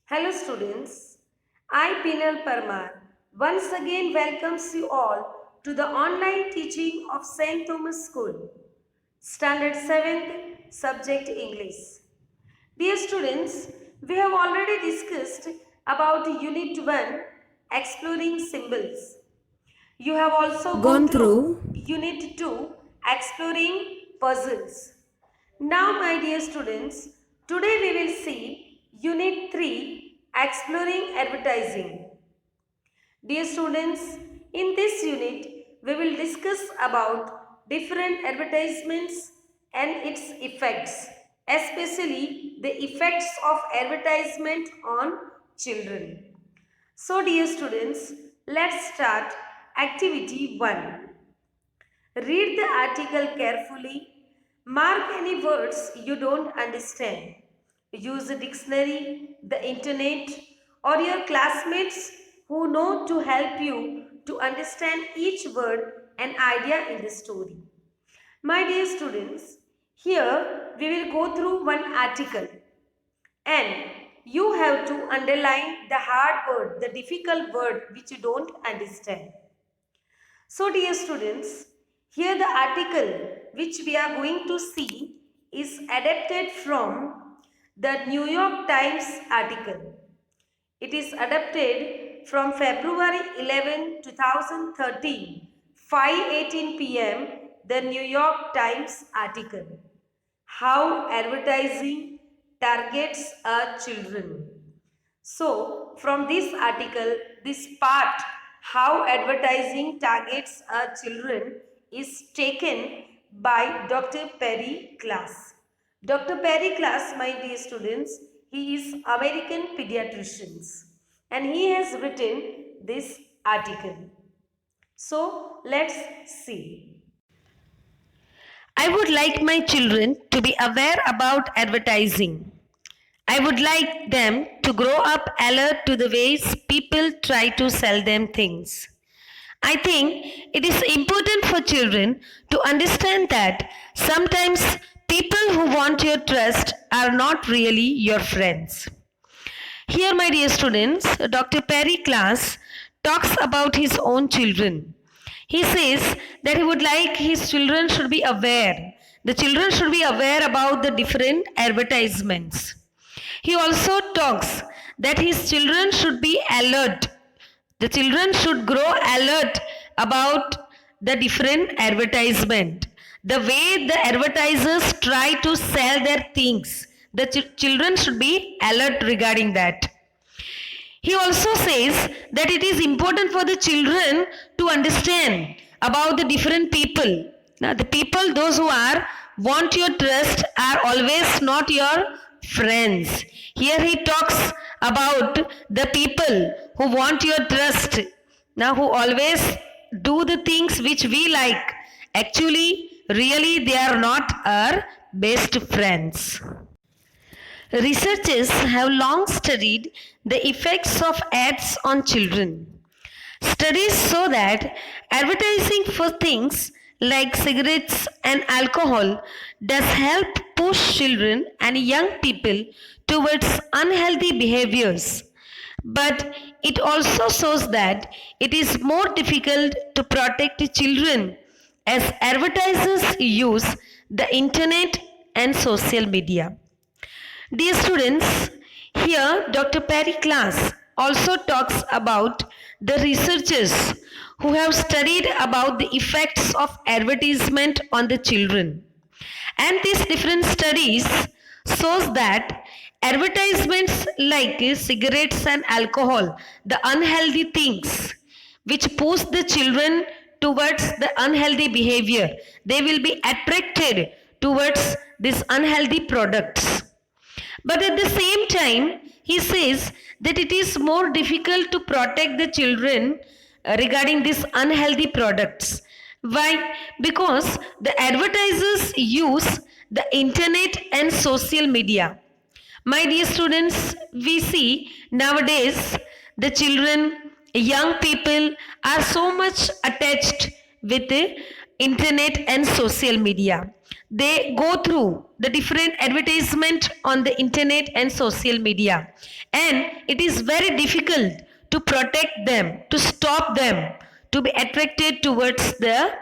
Hello students, I Pinal Parmar once again welcomes you all to the online teaching of St. Thomas School, Standard 7th, Subject English. Dear students, we have already discussed about Unit 1, Exploring Symbols. You have also gone Gone through through. Unit 2, Exploring Puzzles. Now, my dear students, today we will see Unit 3, Exploring Advertising. Dear students, in this unit, we will discuss about different advertisements and its effects, especially the effects of advertisement on children. So, dear students, let's start activity 1. Read the article carefully. Mark any words you don't understand. Use a dictionary, the internet, or your classmates who know to help you to understand each word and idea in the story. My dear students, here we will go through one article and you have to underline the hard word, the difficult word which you don't understand. So, dear students, here the article which we are going to see is adapted from the New York Times article. It is adapted from February 11, 2013, 5:18 p.m. the New York Times article. How advertising targets our children. So, from this article, this part, how advertising targets our children, is taken by Dr. Perry Class. Dr. Perry Class, my dear students, he is American pediatrician and he has written this article. So, let's see. I would like my children to be aware about advertising. I would like them to grow up alert to the ways people try to sell them things. I think it is important for children to understand that sometimes people who want your trust are not really your friends. Here, my dear students, Dr. Perry Class talks about his own children. He says that he would like his children should be aware. The children should be aware about the different advertisements. He also talks that his children should be alert. The children should grow alert about the different advertisement. The way the advertisers try to sell their things. The children should be alert regarding that. He also says that it is important for the children to understand about the different people. Now, the people, those who are want your trust, are always not your friends. Here he talks about the people who want your trust. Now, who always do the things which we like. Actually, really, they are not our best friends. Researchers have long studied the effects of ads on children. Studies show that advertising for things like cigarettes and alcohol does help push children and young people towards unhealthy behaviors. But it also shows that it is more difficult to protect children as advertisers use the internet and social media. Dear students, here Dr. Perry Class also talks about the researchers who have studied about the effects of advertisement on the children. And these different studies shows that advertisements like cigarettes and alcohol, the unhealthy things which push the children towards the unhealthy behavior, they will be attracted towards these unhealthy products. But at the same time, he says that it is more difficult to protect the children regarding these unhealthy products. Why? Because the advertisers use the internet and social media. My dear students, we see nowadays the children, young people are so much attached with the internet and social media. they go through the different advertisement on the internet and social media, and it is very difficult to protect them, to stop them to be attracted towards the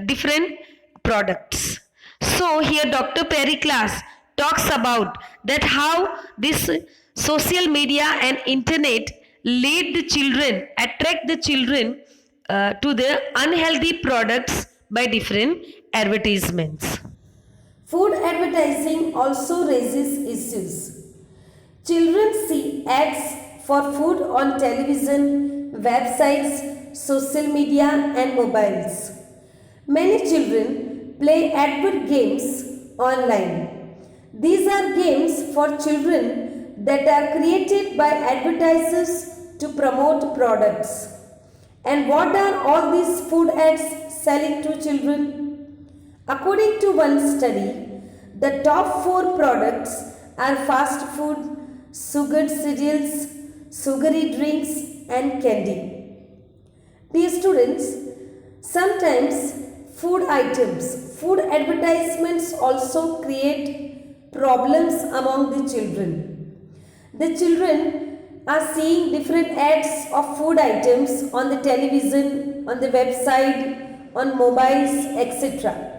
different products. So here Dr. Periclas talks about that how this social media and internet lead the children, attract the children to the unhealthy products by different advertisements. Food advertising also raises issues. Children see ads for food on television, websites, social media, and mobiles. Many children play advert games online. These are games for children that are created by advertisers to promote products. And what are all these food ads selling to children? According to one study, the top 4 products are fast food, sugared cereals, sugary drinks, and candy. Dear students, sometimes food advertisements also create problems among the children. The children are seeing different ads of food items on the television, on the website, on mobiles, etc.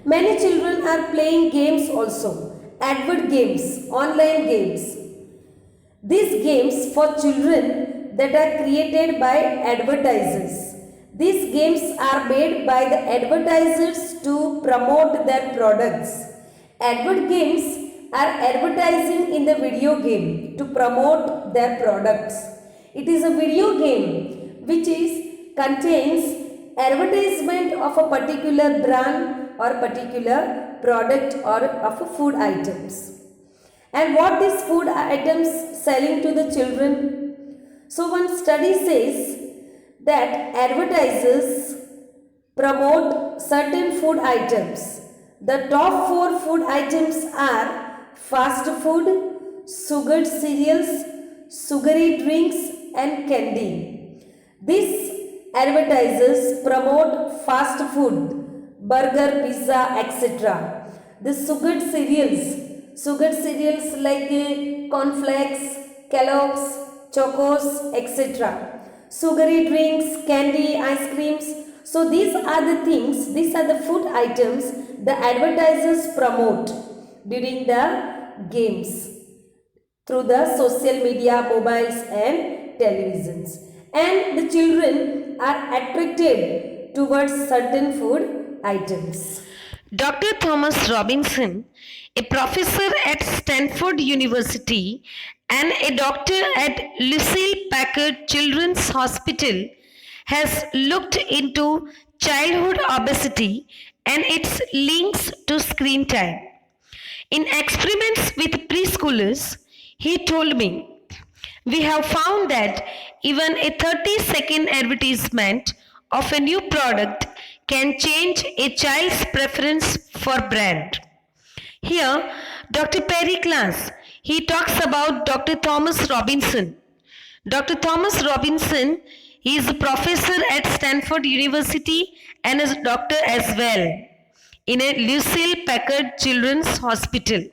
Many children are playing games also, advert games, online games. These games for children that are created by advertisers. These games are made by the advertisers to promote their products. Advert games are advertising in the video game to promote their products. It is a video game which contains advertisement of a particular brand or particular product or of food items. And what these food items selling to the children? So one study says that advertisers promote certain food items. The top 4 food items are fast food, sugared cereals, sugary drinks, and candy. These advertisers promote fast food, burger, pizza, etc. The sugared cereals like cornflakes, Kellogg's, Chocos, etc. Sugary drinks, candy, ice creams. So these are the things, these are the food items the advertisers promote during the games through the social media, mobiles and televisions. And the children are attracted towards certain food items. Dr. Thomas Robinson, a professor at Stanford University and a doctor at Lucille Packard Children's Hospital, has looked into childhood obesity and its links to screen time. In experiments with preschoolers, he told me, we have found that even a 30-second advertisement of a new product can change a child's preference for brand. Here, Dr. Periclas, he talks about Dr. Thomas Robinson. Dr. Thomas Robinson, he is a professor at Stanford University and is a doctor as well in a Lucille Packard Children's Hospital.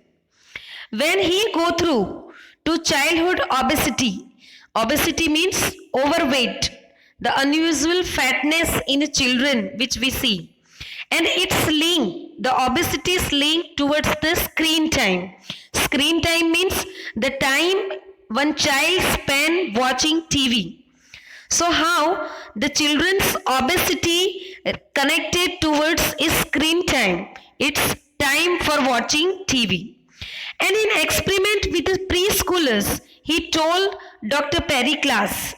When he go through to childhood obesity means overweight, the unusual fatness in children which we see. And its link, the obesity is linked towards the screen time. Screen time means the time one child spends watching TV. So how the children's obesity connected towards is screen time. It's time for watching TV. And in experiment with the preschoolers, he told Dr. Periclas,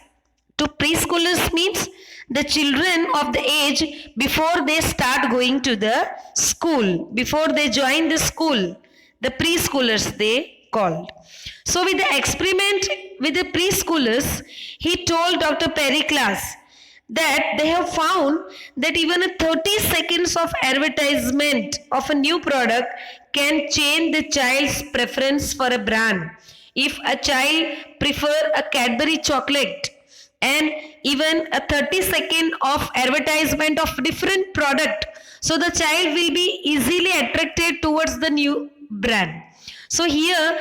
to preschoolers means the children of the age before they start going to the school, before they join the school, the preschoolers they called. So with the experiment with the preschoolers, he told Dr. Periclas that they have found that even a 30 seconds of advertisement of a new product can change the child's preference for a brand. If a child prefer a Cadbury chocolate and even a 30-second of advertisement of different product, so the child will be easily attracted towards the new brand. So here,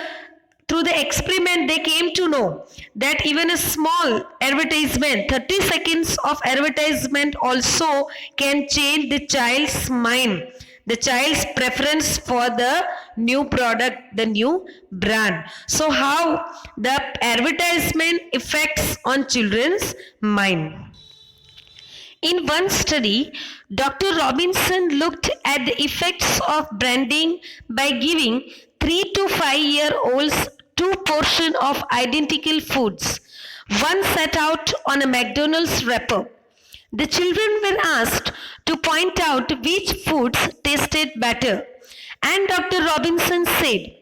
through the experiment, they came to know that even a small advertisement, 30 seconds of advertisement also can change the child's mind, the child's preference for the new product, the new brand. So how the advertisement affects on children's mind. In one study, Dr. Robinson looked at the effects of branding by giving 3 to 5-year-olds two portions of identical foods, one set out on a McDonald's wrapper. The children were asked to point out which foods tasted better, and Dr. Robinson said,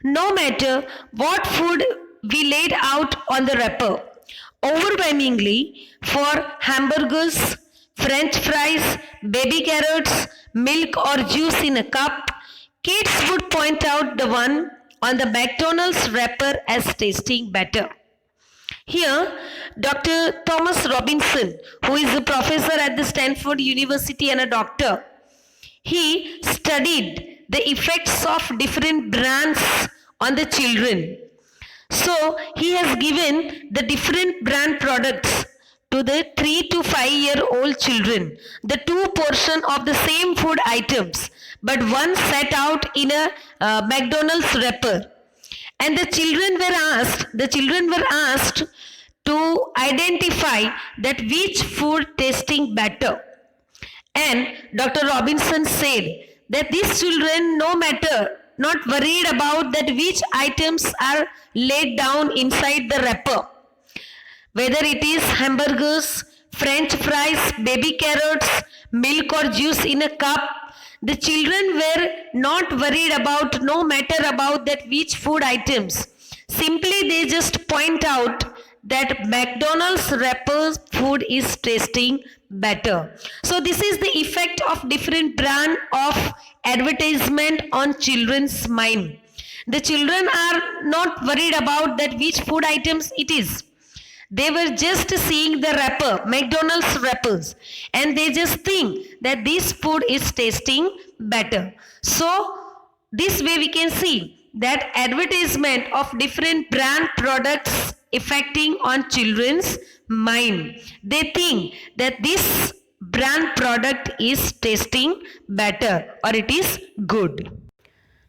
no matter what food we laid out on the wrapper, overwhelmingly for hamburgers, French fries, baby carrots, milk or juice in a cup, kids would point out the one on the McDonald's wrapper as tasting better. Here, Dr. Thomas Robinson, who is a professor at the Stanford University and a doctor, he studied the effects of different brands on the children. So, he has given the different brand products to the 3 to 5-year-old children, the two portion of the same food items, but one set out in a McDonald's wrapper. And the children were asked to identify that which food tasting better. And Dr. Robinson said that these children, no matter, not worried about that which items are laid down inside the wrapper, whether it is hamburgers, French fries, baby carrots, milk or juice in a cup, the children were not worried about, no matter about that which food items. Simply they just point out that McDonald's wrapper food is tasting better. So this is the effect of different brand of advertisement on children's mind. The children are not worried about that which food items it is. They were just seeing the wrapper, McDonald's wrappers, and they just think that this food is tasting better. So, this way we can see that advertisement of different brand products affecting on children's mind. They think that this brand product is tasting better or it is good.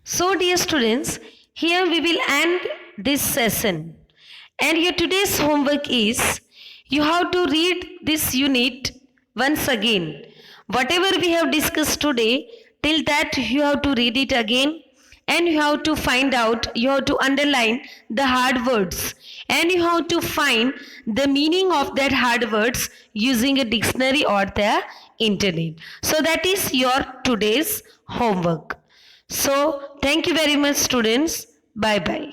So, dear students, here we will end this session. And your today's homework is, you have to read this unit once again. Whatever we have discussed today, till that you have to read it again, and you have to find out, you have to underline the hard words, and you have to find the meaning of that hard words using a dictionary or the internet. So that is your today's homework. So thank you very much, students. Bye bye.